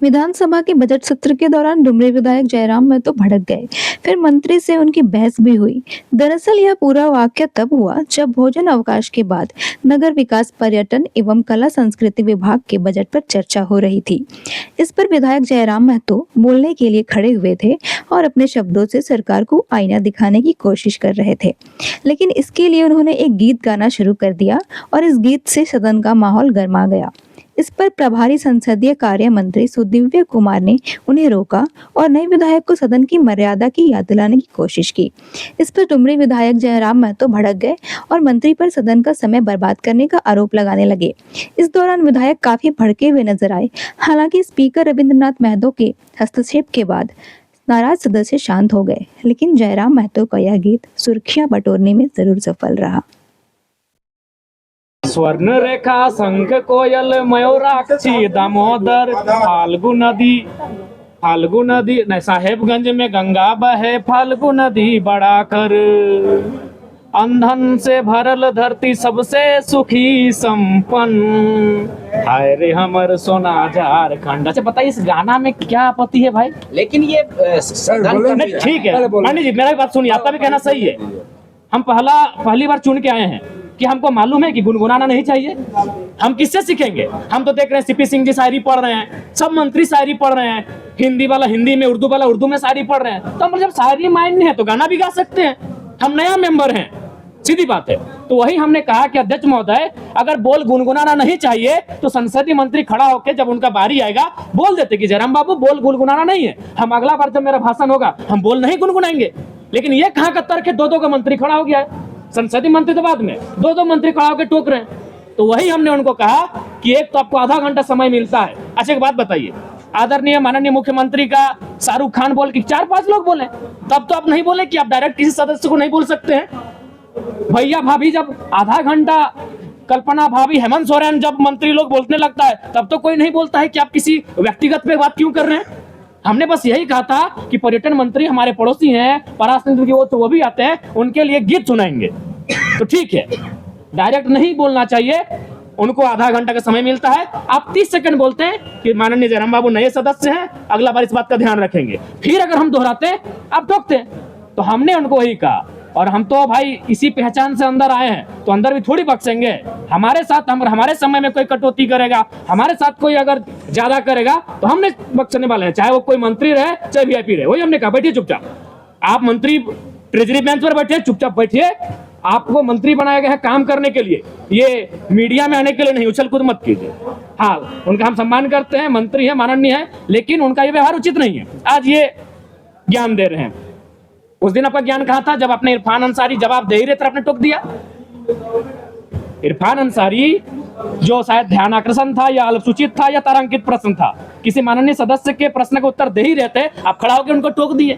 विधानसभा के बजट सत्र के दौरान डुमरी विधायक जयराम महतो भड़क गए। फिर मंत्री से उनकी बहस भी हुई। दरअसल यह पूरा वाकया तब हुआ जब भोजन अवकाश के बाद नगर विकास, पर्यटन एवं कला संस्कृति विभाग के बजट पर चर्चा हो रही थी। इस पर विधायक जयराम महतो बोलने के लिए खड़े हुए थे और अपने शब्दों से सरकार को आईना दिखाने की कोशिश कर रहे थे। लेकिन इसके लिए उन्होंने एक गीत गाना शुरू कर दिया और इस गीत से सदन का माहौल गर्मा गया। इस पर प्रभारी संसदीय कार्य मंत्री सुदिव्य कुमार ने उन्हें रोका और नए विधायक को सदन की मर्यादा की याद दिलाने की कोशिश की। इस पर डुमरी विधायक जयराम महतो भड़क गए और मंत्री पर सदन का समय बर्बाद करने का आरोप लगाने लगे। इस दौरान विधायक काफी भड़के हुए नजर आए। हालांकि स्पीकर रविंद्रनाथ महतो के हस्तक्षेप के बाद नाराज सदस्य शांत हो गए, लेकिन जयराम महतो का यह गीत सुर्खियां बटोरने में जरूर सफल रहा। स्वर्ण रेखा शंख कोयल मयूराक्षी दामोदर फाल्गु नदी नहीं, साहेबगंज में गंगा बहे फाल्गु नदी बड़ा कर, अंधन से भरल धरती सबसे सुखी संपन्न, हाय रे हमर सोना झारखंड। अच्छा बताइए इस गाना में क्या आपत्ति है भाई? लेकिन ये ठीक है पंडित जी, मेरा भी बात सुनिए, आपका भी कहना सही है। हम पहली बार चुन के आए हैं कि हमको मालूम है कि गुनगुनाना नहीं चाहिए। हम किससे सीखेंगे? हम तो देख रहे हैं सीपी सिंह जी शायरी पढ़ रहे हैं, सब मंत्री शायरी पढ़ रहे हैं, हिंदी वाला हिंदी में, उर्दू वाला उर्दू में शायरी पढ़ रहे हैं। तो हम जब शायरी माइंड है तो गाना भी गा सकते हैं। हम नया मेंबर हैं, सीधी बात है। तो वही हमने कहा कि अध्यक्ष महोदय, अगर बोल गुनगुनाना नहीं चाहिए तो संसदीय मंत्री खड़ा होकर जब उनका बारी आएगा बोल देते कि जयराम बाबू बोल गुनगुनाना नहीं है, हम अगला बार जब मेरा भाषण होगा हम बोल नहीं गुनगुनाएंगे। लेकिन ये कहाँ का तर्क है? दो का मंत्री खड़ा हो गया है, संसदीय मंत्री तो बाद में, दो मंत्री खड़ा होकर टोक रहे हैं। तो वही हमने उनको कहा कि एक तो आपको आधा घंटा समय मिलता है। अच्छा एक बात बताइए, आदरणीय माननीय मुख्यमंत्री का शाहरुख खान बोल के 4-5 लोग बोले, तब तो आप नहीं बोले कि आप डायरेक्ट किसी सदस्य को नहीं बोल सकते हैं। भैया भाभी जब आधा घंटा, कल्पना भाभी, हेमंत सोरेन जब मंत्री लोग बोलने लगता है तब तो कोई नहीं बोलता है कि आप किसी व्यक्तिगत पे बात क्यों कर रहे हैं। हमने बस यही कहा था कि पर्यटन मंत्री हमारे पड़ोसी हैं, पराशर की वो भी आते हैं, उनके लिए गीत सुनाएंगे तो ठीक है, डायरेक्ट नहीं बोलना चाहिए। उनको आधा घंटा का समय मिलता है, आप 30 सेकंड बोलते हैं कि माननीय जयराम बाबू नए सदस्य हैं, अगला बार इस बात का ध्यान रखेंगे। फिर अगर हम दोहराते आप टोकते। तो हमने उनको वही कहा, और हम तो भाई इसी पहचान से अंदर आए हैं तो अंदर भी थोड़ी बख्शेंगे। हमारे साथ हमारे समय में कोई कटौती करेगा, हमारे साथ कोई अगर ज्यादा करेगा तो हमने बख्शने वाले हैं, चाहे वो कोई मंत्री रहे चाहे वीआईपी रहे। वही हमने कहा बैठिए चुपचाप, आप मंत्री ट्रेजरी बेंच पर बैठिए, चुपचाप बैठिए। आपको मंत्री बनाया गया है काम करने के लिए, ये मीडिया में आने के लिए नहीं, उछल कूद मत कीजिए। हाँ, उनका हम सम्मान करते हैं, मंत्री है, माननीय है, लेकिन उनका ये व्यवहार उचित नहीं है। आज ये ज्ञान दे रहे हैं, उस दिन आपका ज्ञान कहाँ था जब आपने इरफान अंसारी जवाब दे ही रहे थे आपने टोक दिया। इरफान अंसारी जो शायद ध्यान आकर्षण था या अल्पसूचित था या तारांकित प्रश्न था, किसी माननीय सदस्य के प्रश्न का उत्तर दे ही रहे थे, आप खड़ा होकर उनको टोक दिए।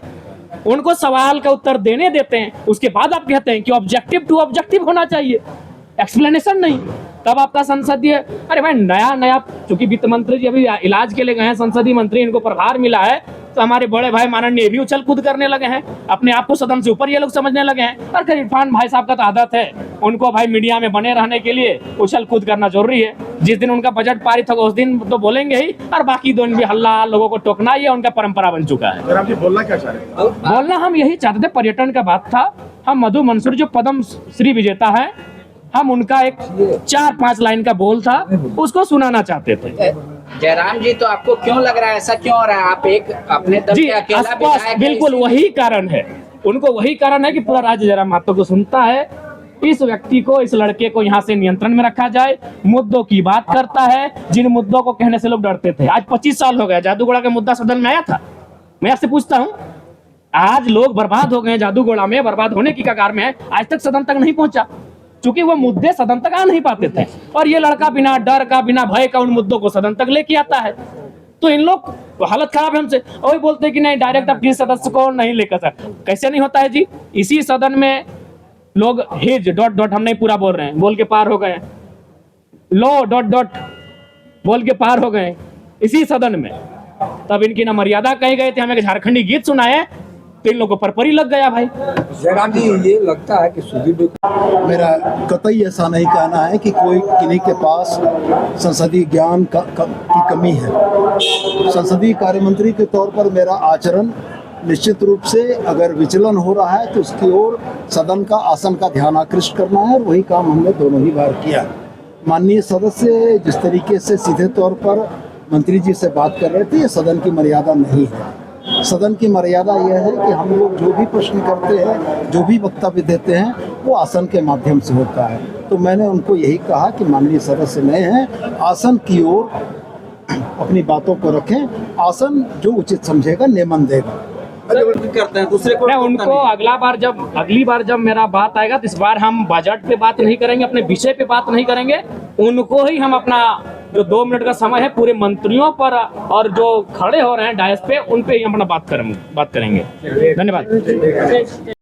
उनको सवाल का उत्तर देने देते हैं, उसके बाद आप कहते हैं कि ऑब्जेक्टिव टू ऑब्जेक्टिव होना चाहिए, एक्सप्लेनेशन नहीं। तब आपका संसदीय, अरे भाई नया चूंकि वित्त मंत्री जी अभी इलाज के लिए गए हैं, संसदीय मंत्री, इनको प्रभार मिला है, तो हमारे बड़े भाई माननीय भी उछल कूद करने लगे हैं, अपने आप को सदन से ऊपर ये लोग समझने लगे हैं। और फिर इरफान भाई साहब का तो आदत है, उनको भाई मीडिया में बने रहने के लिए उछल कूद करना जरूरी है। जिस दिन उनका बजट पारित होगा उस दिन तो बोलेंगे ही, और बाकी दिन भी हल्ला, लोगों को टोकना, ये उनका परंपरा बन चुका है। आप बोलना क्या चाह रहे हैं? बोलना हम यही चाहते थे, पर्यटन का बात था। हम मधु मंसूर जो पद्म श्री विजेता है, हम उनका एक 4-5 लाइन का बोल था, उसको सुनाना चाहते थे। जयराम जी, तो आपको क्यों लग रहा है ऐसा क्यों हो रहा है? आप एक अपने दम जी पे अकेला विधायक हैं, बिल्कुल वही कारण है, उनको वही कारण है कि पूरा राज्य जयराम महतो को सुनता है। इस व्यक्ति को, इस लड़के को यहाँ से नियंत्रण में रखा जाए, मुद्दों की बात करता है, जिन मुद्दों को कहने से लोग डरते थे। आज 25 साल हो गए, जादूगोड़ा का मुद्दा सदन में आया था। मैं आपसे पूछता हूँ, आज लोग बर्बाद हो गए, जादूगोड़ा में बर्बाद होने की कगार में है, आज तक सदन तक नहीं पहुंचा, क्योंकि वो मुद्दे सदन तक आ नहीं पाते थे। और ये लड़का बिना डर का, बिना भय का उन मुद्दों को सदन तक लेके आता है। तो इन लोग तो हालत खराब है हमसे, और बोलते हैं कि नहीं डायरेक्ट आप किसी सदस्य को नहीं लेकर सकते। कैसे नहीं होता है जी? इसी सदन में लोग हिज ... हम नहीं पूरा बोल रहे हैं, बोल के पार हो गए, लो ... बोल के पार हो गए इसी सदन में। तब इनकी ना मर्यादा कहीं गए थे, हमें झारखंडी गीत सुनाए, तो इन लोगों पर परी लग गया भाई। जयराम जी, ये लगता है कि सुदीप, मेरा कतई ऐसा नहीं कहना है कि कोई किन्हीं के पास संसदीय ज्ञान की कमी है। संसदीय कार्य मंत्री के तौर पर मेरा आचरण निश्चित रूप से अगर विचलन हो रहा है तो उसकी ओर सदन का आसन का ध्यान आकृष्ट करना है, और वही काम हमने दोनों ही बार किया। माननीय सदस्य जिस तरीके से सीधे तौर पर मंत्री जी से बात कर रहे थे, ये सदन की मर्यादा नहीं है। सदन की मर्यादा यह है कि हम लोग जो भी प्रश्न करते हैं, जो भी वक्तव्य देते हैं, वो आसन के माध्यम से होता है। तो मैंने उनको यही कहा कि माननीय सदस्य नए हैं, आसन की ओर अपनी बातों को रखें, आसन जो उचित समझेगा नियमन देगा। करते हैं दूसरे को मैं उनको अगली बार जब मेरा बात आएगा तो इस बार हम बजट पे बात नहीं करेंगे, अपने विषय पे बात नहीं करेंगे, उनको ही हम अपना जो 2 मिनट का समय है पूरे मंत्रियों पर और जो खड़े हो रहे हैं डायस पे उन पे ही हम अपना बात करेंगे। धन्यवाद।